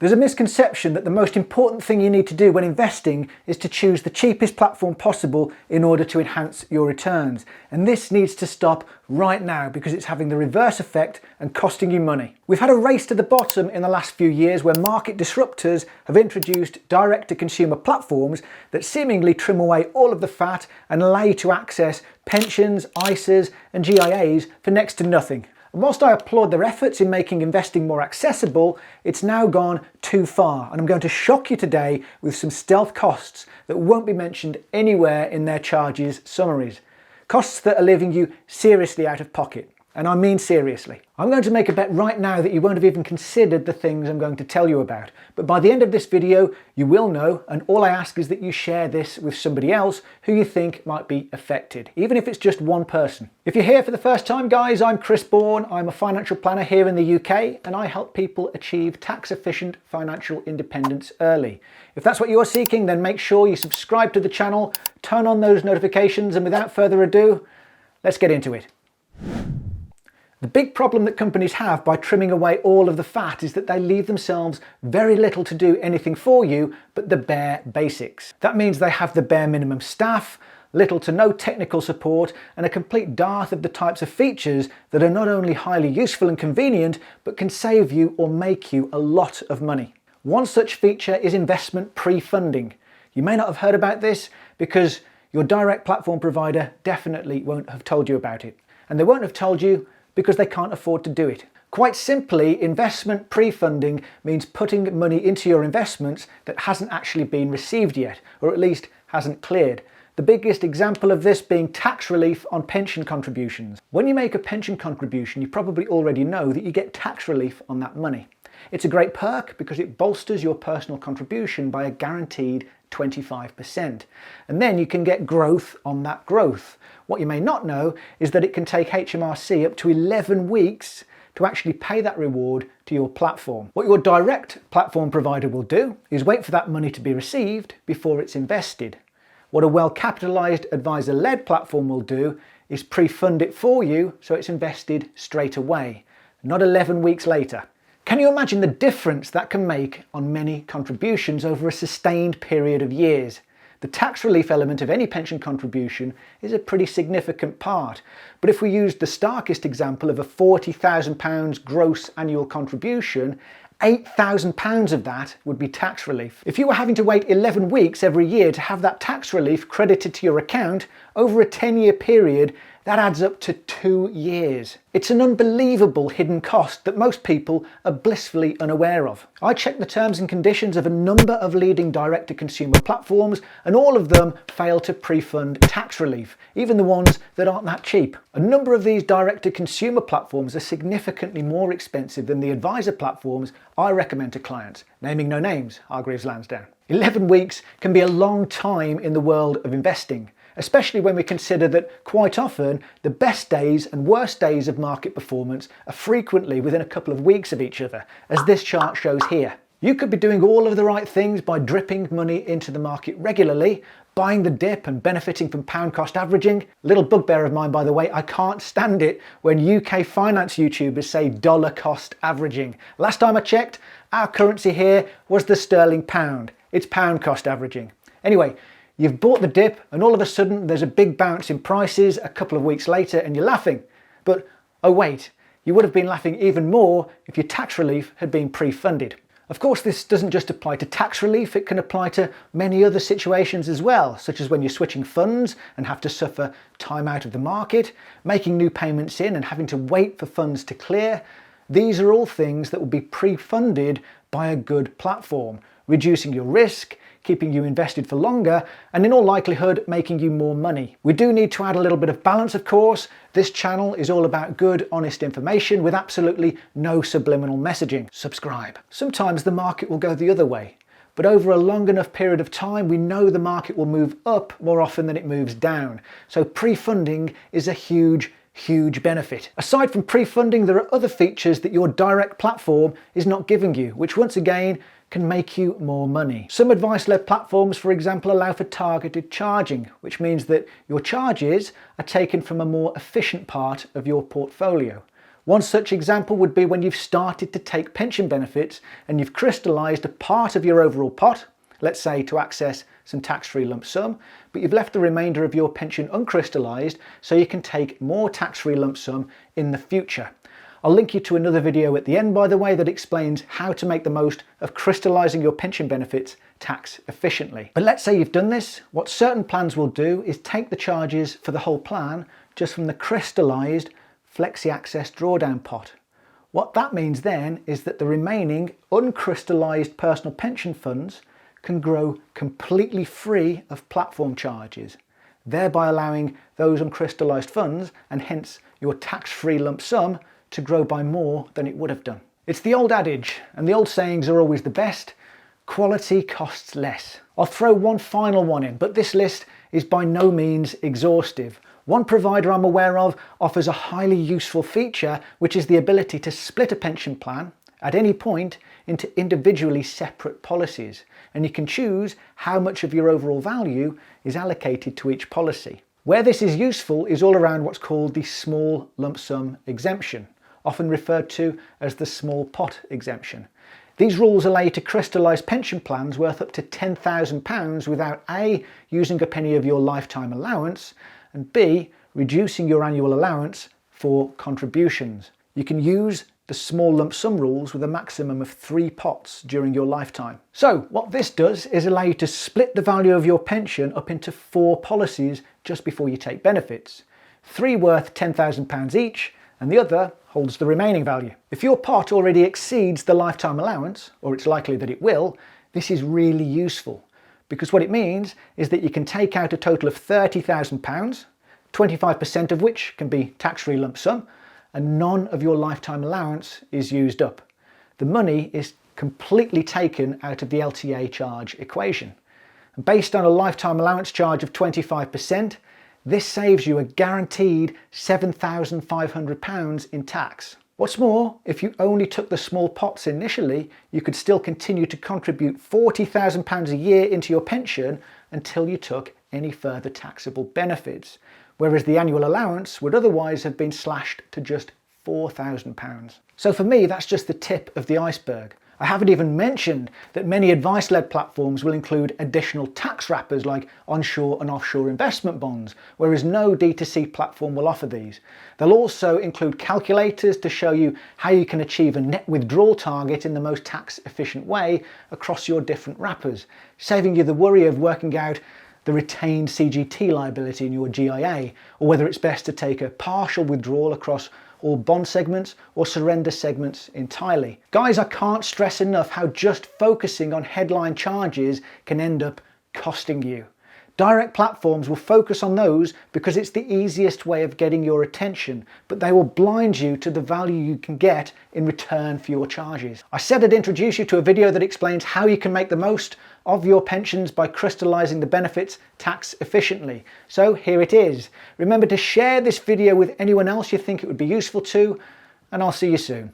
There's a misconception that the most important thing you need to do when investing is to choose the cheapest platform possible in order to enhance your returns. And this needs to stop right now because it's having the reverse effect and costing you money. We've had a race to the bottom in the last few years where market disruptors have introduced direct-to-consumer platforms that seemingly trim away all of the fat and allow you to access pensions, ISAs and GIAs for next to nothing. And whilst I applaud their efforts in making investing more accessible, it's now gone too far, and I'm going to shock you today with some stealth costs that won't be mentioned anywhere in their charges summaries. Costs that are leaving you seriously out of pocket. And I mean seriously. I'm going to make a bet right now that you won't have even considered the things I'm going to tell you about. But by the end of this video, you will know, and all I ask is that you share this with somebody else who you think might be affected, even if it's just one person. If you're here for the first time, guys, I'm Chris Bourne. I'm a financial planner here in the UK, and I help people achieve tax-efficient financial independence early. If that's what you're seeking, then make sure you subscribe to the channel, turn on those notifications, and without further ado, let's get into it. The big problem that companies have by trimming away all of the fat is that they leave themselves very little to do anything for you but the bare basics. That means they have the bare minimum staff, little to no technical support, and a complete dearth of the types of features that are not only highly useful and convenient but can save you or make you a lot of money. One such feature is investment pre-funding. You may not have heard about this because your direct platform provider definitely won't have told you about it. And they won't have told you because they can't afford to do it. Quite simply, investment pre-funding means putting money into your investments that hasn't actually been received yet, or at least hasn't cleared. The biggest example of this being tax relief on pension contributions. When you make a pension contribution, you probably already know that you get tax relief on that money. It's a great perk because it bolsters your personal contribution by a guaranteed 25%. And then you can get growth on that growth. What you may not know is that it can take HMRC up to 11 weeks to actually pay that reward to your platform. What your direct platform provider will do is wait for that money to be received before it's invested. What a well-capitalized advisor-led platform will do is pre-fund it for you so it's invested straight away, not 11 weeks later. Can you imagine the difference that can make on many contributions over a sustained period of years? The tax relief element of any pension contribution is a pretty significant part, but if we used the starkest example of a £40,000 gross annual contribution, £8,000 of that would be tax relief. If you were having to wait 11 weeks every year to have that tax relief credited to your account over a 10-year period, that adds up to 2 years. It's an unbelievable hidden cost that most people are blissfully unaware of. I checked the terms and conditions of a number of leading direct-to-consumer platforms, and all of them fail to pre-fund tax relief, even the ones that aren't that cheap. A number of these direct-to-consumer platforms are significantly more expensive than the advisor platforms I recommend to clients, naming no names, Hargreaves, Lansdown. 11 weeks can be a long time in the world of investing, especially when we consider that quite often the best days and worst days of market performance are frequently within a couple of weeks of each other, as this chart shows here. You could be doing all of the right things by dripping money into the market regularly, buying the dip and benefiting from pound cost averaging. Little bugbear of mine, by the way, I can't stand it when UK finance YouTubers say dollar cost averaging. Last time I checked, our currency here was the sterling pound. It's pound cost averaging. Anyway, you've bought the dip and all of a sudden there's a big bounce in prices a couple of weeks later and you're laughing. But oh wait, you would have been laughing even more if your tax relief had been pre-funded. Of course, this doesn't just apply to tax relief, it can apply to many other situations as well, such as when you're switching funds and have to suffer time out of the market, making new payments in and having to wait for funds to clear. These are all things that will be pre-funded by a good platform, reducing your risk, keeping you invested for longer, and in all likelihood making you more money. We do need to add a little bit of balance, of course. This channel is all about good, honest information with absolutely no subliminal messaging. Subscribe. Sometimes the market will go the other way, but over a long enough period of time we know the market will move up more often than it moves down. So pre-funding is a huge benefit. Aside from pre-funding, there are other features that your direct platform is not giving you, which once again can make you more money. Some advice-led platforms, for example, allow for targeted charging, which means that your charges are taken from a more efficient part of your portfolio. One such example would be when you've started to take pension benefits and you've crystallised a part of your overall pot, let's say to access some tax-free lump sum, but you've left the remainder of your pension uncrystallised so you can take more tax-free lump sum in the future. I'll link you to another video at the end, by the way, that explains how to make the most of crystallising your pension benefits tax efficiently. But let's say you've done this, what certain plans will do is take the charges for the whole plan just from the crystallised Flexi Access drawdown pot. What that means then is that the remaining uncrystallised personal pension funds can grow completely free of platform charges, thereby allowing those uncrystallised funds, and hence your tax-free lump sum, to grow by more than it would have done. It's the old adage, and the old sayings are always the best: quality costs less. I'll throw one final one in, but this list is by no means exhaustive. One provider I'm aware of offers a highly useful feature, which is the ability to split a pension plan at any point into individually separate policies, and you can choose how much of your overall value is allocated to each policy. Where this is useful is all around what's called the small lump sum exemption, often referred to as the small pot exemption. These rules allow you to crystallise pension plans worth up to £10,000 without A, using a penny of your lifetime allowance, and B, reducing your annual allowance for contributions. You can use the small lump sum rules with a maximum of 3 pots during your lifetime. So what this does is allow you to split the value of your pension up into 4 policies just before you take benefits. 3 worth £10,000 each, and the other holds the remaining value. If your pot already exceeds the lifetime allowance, or it's likely that it will, this is really useful, because what it means is that you can take out a total of £30,000, 25% of which can be tax-free lump sum, and none of your lifetime allowance is used up. The money is completely taken out of the LTA charge equation. And based on a lifetime allowance charge of 25%, this saves you a guaranteed £7,500 in tax. What's more, if you only took the small pots initially, you could still continue to contribute £40,000 a year into your pension until you took any further taxable benefits, whereas the annual allowance would otherwise have been slashed to just £4,000. So for me, that's just the tip of the iceberg. I haven't even mentioned that many advice-led platforms will include additional tax wrappers like onshore and offshore investment bonds, whereas no D2C platform will offer these. They'll also include calculators to show you how you can achieve a net withdrawal target in the most tax-efficient way across your different wrappers, saving you the worry of working out the retained CGT liability in your GIA, or whether it's best to take a partial withdrawal across all bond segments or surrender segments entirely. Guys, I can't stress enough how just focusing on headline charges can end up costing you. Direct platforms will focus on those because it's the easiest way of getting your attention, but they will blind you to the value you can get in return for your charges. I said I'd introduce you to a video that explains how you can make the most of your pensions by crystallising the benefits tax efficiently. So here it is. Remember to share this video with anyone else you think it would be useful to, and I'll see you soon.